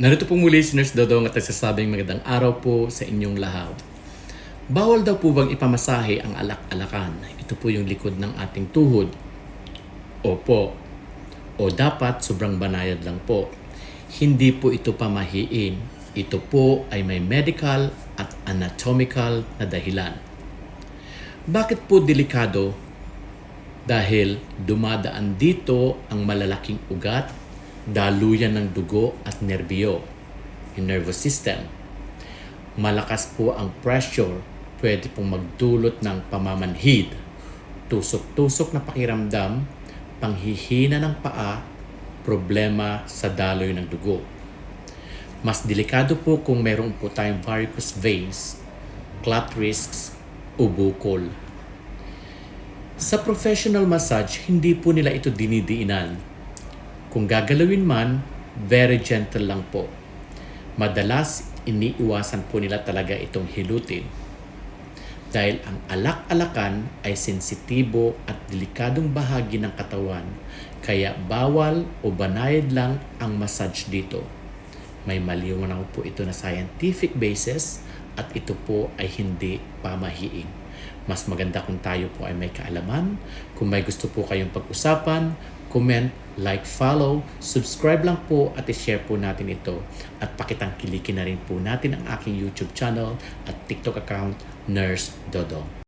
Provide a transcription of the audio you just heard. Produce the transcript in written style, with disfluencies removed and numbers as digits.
Narito po muli si Nurse Dodong at nagsasabing magandang araw po sa inyong lahat. Bawal daw po bang ipamasahe ang alak-alakan? Ito po yung likod ng ating tuhod. Opo. O dapat sobrang banayad lang po. Hindi po ito pamahiin. Ito po ay may medical at anatomical na dahilan. Bakit po delikado? Dahil dumadaan dito ang malalaking ugat, daluyan ng dugo at nerbiyo, yung nervous system. Malakas po ang pressure, pwede pong magdulot ng pamamanhid, tusok-tusok na pakiramdam, panghihina ng paa, problema sa daloy ng dugo. Mas delikado po kung meron po tayong varicose veins, clot risks, o bukol. Sa professional massage, hindi po nila ito dinidiinan. Kung gagalawin man, very gentle lang po. Madalas, iniiwasan po nila talaga itong hilutin. Dahil ang alak-alakan ay sensitibo at delikadong bahagi ng katawan, kaya bawal o banayad lang ang massage dito. May maliwanag po ito na scientific basis at ito po ay hindi pamahiin. Mas maganda kung tayo po ay may kaalaman. Kung may gusto po kayong pag-usapan, comment, like, follow, subscribe lang po at i-share po natin ito. At pakitangkilikin na rin po natin ang aking YouTube channel at TikTok account, Nurse Dodong.